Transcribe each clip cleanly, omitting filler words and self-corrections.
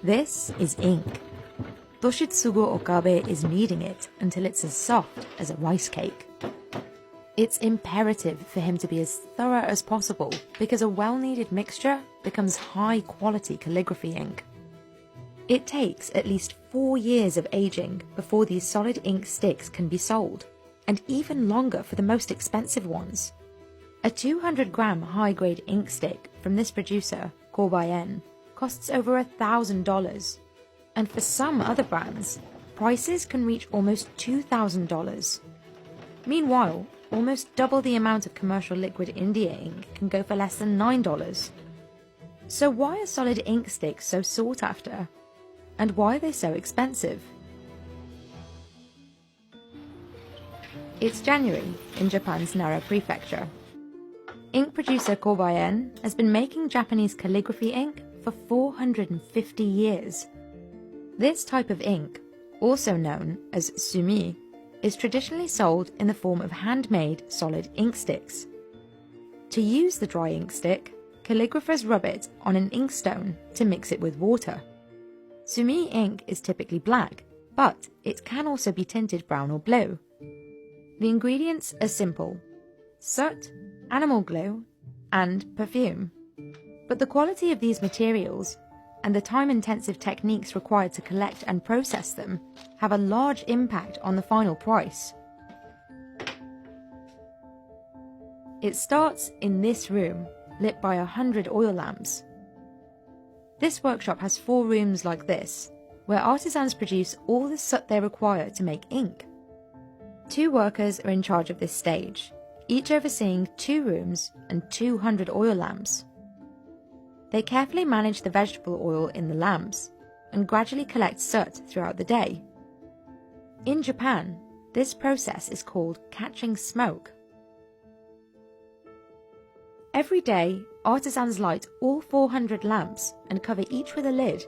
This is ink. Toshitsugu Okabe is kneading it until it's as soft as a rice cake. It's imperative for him to be as thorough as possible because a well-kneaded mixture becomes high-quality calligraphy ink. It takes at least 4 years of aging before these solid ink sticks can be sold, and even longer for the most expensive ones. A 200-gram high-grade ink stick from this producer, Kobayen, costs over $1,000, and for some other brands, prices can reach almost $2,000. Meanwhile, almost double the amount of commercial liquid India ink can go for less than $9. So why are solid ink sticks so sought after? And why are they so expensive? It's January in Japan's Nara Prefecture. Ink producer Kobayen has been making Japanese calligraphy ink for 450 years. This type of ink, also known as sumi, is traditionally sold in the form of handmade solid ink sticks. To use the dry ink stick, calligraphers rub it on an inkstone to mix it with water. Sumi ink is typically black, but it can also be tinted brown or blue. The ingredients are simple: soot, animal glue, and perfume. But the quality of these materials and the time-intensive techniques required to collect and process them have a large impact on the final price. It starts in this room, lit by 100 oil lamps. This workshop has 4 rooms like this, where artisans produce all the soot they require to make ink. 2 workers are in charge of this stage, each overseeing 2 rooms and 200 oil lamps. They carefully manage the vegetable oil in the lamps and gradually collect soot throughout the day. In Japan, this process is called catching smoke. Every day, artisans light all 400 lamps and cover each with a lid,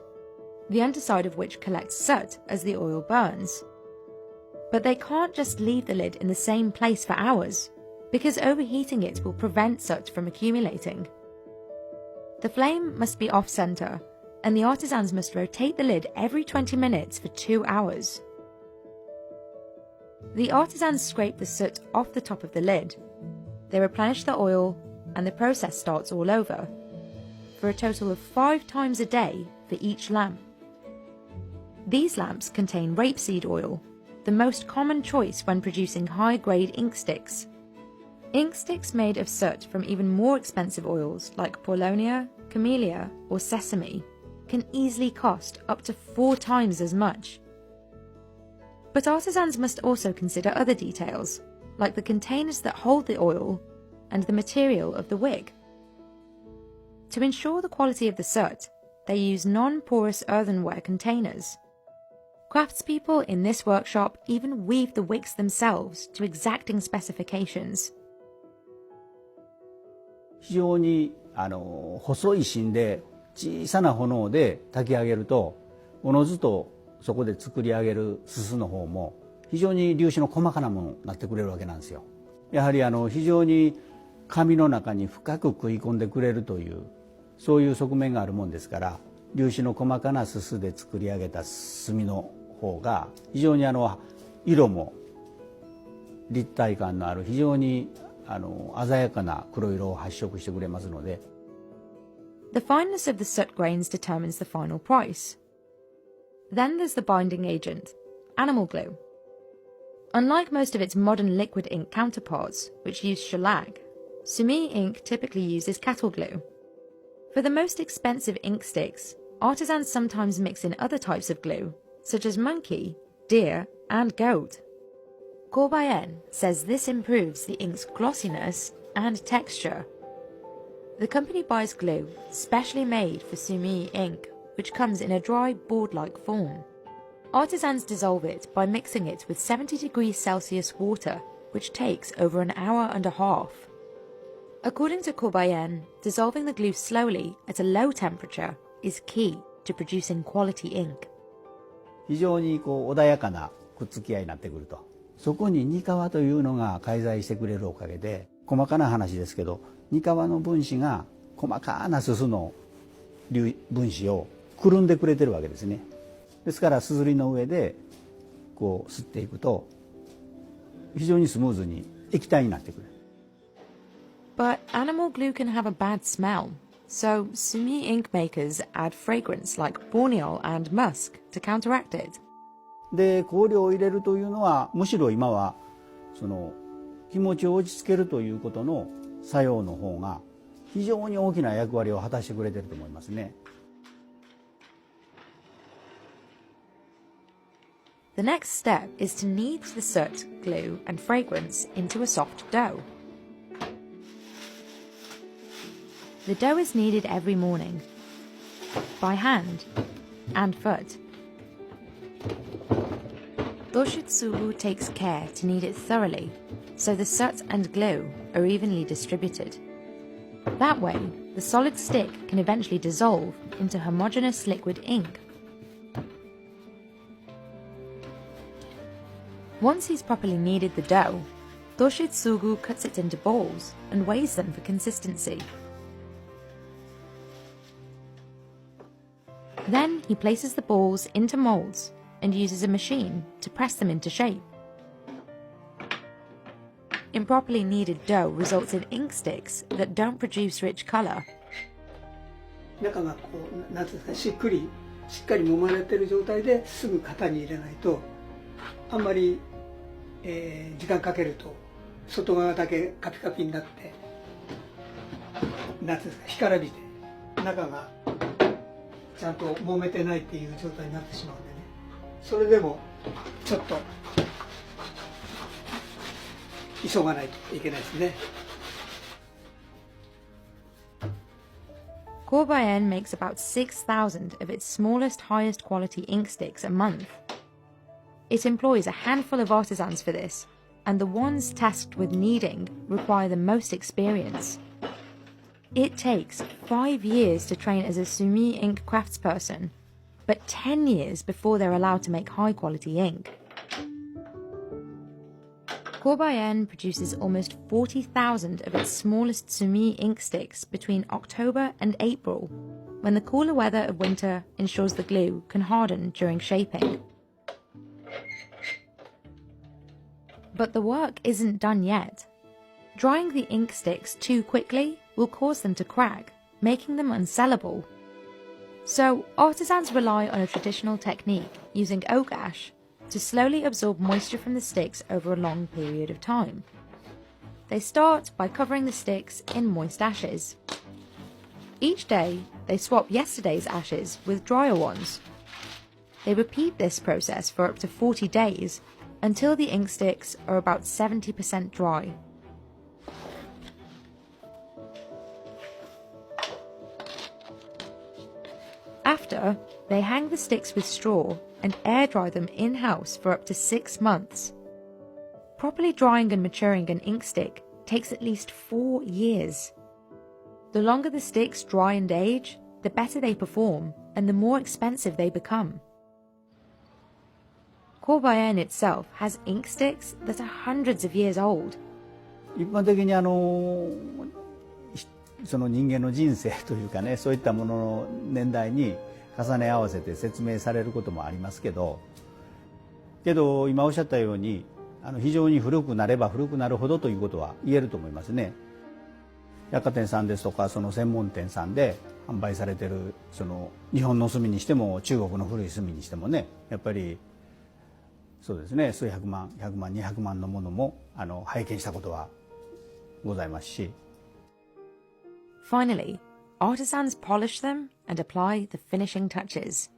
the underside of which collects soot as the oil burns. But they can't just leave the lid in the same place for hours, because overheating it will prevent soot from accumulating. The flame must be off-center, and the artisans must rotate the lid every 20 minutes for 2 hours. The artisans scrape the soot off the top of the lid. They replenish the oil, and the process starts all over, for a total of 5 times a day for each lamp. These lamps contain rapeseed oil, the most common choice when producing high-grade ink sticks. Ink sticks made of soot from even more expensive oils like paulownia, camellia, or sesame can easily cost up to 4 times as much. But artisans must also consider other details, like the containers that hold the oil and the material of the wig. To ensure the quality of the soot, they use non-porous earthenware containers. Craftspeople in this workshop even weave the wigs themselves to exacting specifications. 非常に細い芯で小さな炎で炊き上げると、おのずとそこで作り上げるすすの方も非常に粒子の細かなものになってくれるわけなんですよ。やはり非常に紙の中に深く食い込んでくれるという、そういう側面があるもんですから、粒子の細かなすすで作り上げた墨の方が非常に色も立体感のある非常に鮮やかな黒色を発色してくれますので。The fineness of the soot grains determines the final price. Then there's the binding agent, animal glue. Unlike most of its modern liquid ink counterparts, which use shellac, sumi ink typically uses cattle glue. For the most expensive ink sticks, artisans sometimes mix in other types of glue, such as monkey, deer, and goat. Kobayen says this improves the ink's glossiness and texture. The company buys glue specially made for sumi ink, which comes in a dry board-like form. Artisans dissolve it by mixing it with 70 degrees Celsius water, which takes over an hour and a half. According to Kobayen, dissolving the glue slowly at a low temperature is key to producing quality ink. 非常に穏やかなくっつき合いになってくると。そこにニカワというのが介在してくれるおかげで、細かな話ですけど、ニカワの分子が細かなすすの分子をくるんでくれてるわけですね。ですからすずりの上でこう吸っていくと非常にスムーズに液体になってくる。 But animal glue can have a bad smell, so sumi ink makers add fragrance like borneol and musk to counteract it. で香料を入れるというのはむしろ今はその気持ちを落ち着けるということの作用の方が非常に大きな役割を果たしてくれてると思いますね。The next step is to knead the soot, glue and fragrance into a soft dough. The dough is kneaded every morning, by hand and foot. Doshitsugu takes care to knead it thoroughly, so the soot and glue are evenly distributed. That way, the solid stick can eventually dissolve into homogeneous liquid ink. Once he's properly kneaded the dough, Doshitsugu cuts it into balls and weighs them for consistency. Then he places the balls into molds and uses a machine to press them into shape. Improperly kneaded dough results in ink sticks that don't produce rich color. 中がこうなんていうんですか、しっかり揉まれてる状態ですぐ型に入れないとあんまり、時間かけると外側だけカピカピになってなんていうんですか、干からびて中がちゃんと揉めてないっていう状態になってしまうんでね、それでもちょっと急がないといけないですね。Corbayen makes about 6,000 of its smallest, highest quality ink sticks a month. It employs a handful of artisans for this, and the ones tasked with kneading require the most experience. It takes 5 years to train as a sumi ink craftsperson, but 10 years before they're allowed to make high quality ink. Corbayen produces almost 40,000 of its smallest sumi ink sticks between October and April, when the cooler weather of winter ensures the glue can harden during shaping. But the work isn't done yet. Drying the ink sticks too quickly will cause them to crack, making them unsellable. So artisans rely on a traditional technique using oak ash to slowly absorb moisture from the sticks over a long period of time. They start by covering the sticks in moist ashes. Each day, they swap yesterday's ashes with drier ones. They repeat this process for up to 40 days until the ink sticks are about 70% dry. After, they hang the sticks with straw and air dry them in-house for up to 6 months. Properly drying and maturing an ink stick takes at least 4 years. The longer the sticks dry and age, the better they perform and the more expensive they become. Corbayen itself has ink sticks that are hundreds of years old. 一般的にその人間の人生というかね、そういったものの年代に重ね合わせて説明されることもありますけど今おっしゃったように非常に古くなれば古くなるほどということは言えると思いますね。百貨店さんですとかその専門店さんで販売されてるその日本の墨にしても中国の古い墨にしてもね、やっぱりそうですね、数百万100万200万のものも拝見したことはございますし。Finally, artisans polish them and apply the finishing touches.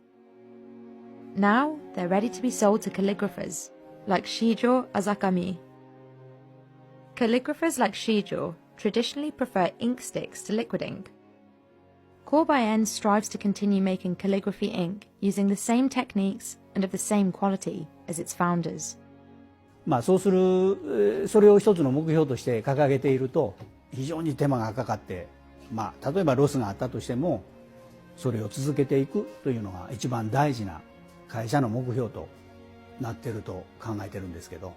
Now they're ready to be sold to calligraphers, like Shijo Azakami. Calligraphers like Shijo traditionally prefer ink sticks to liquid ink. Corbayen strives to continue making calligraphy ink using the same techniques and of the same quality as its founders. そうするそれを一つの目標として掲げていると非常に手間がかかって例えばロスがあったとしてもそれを続けていくというのが一番大事な会社の目標となっていると考えてるんですけど。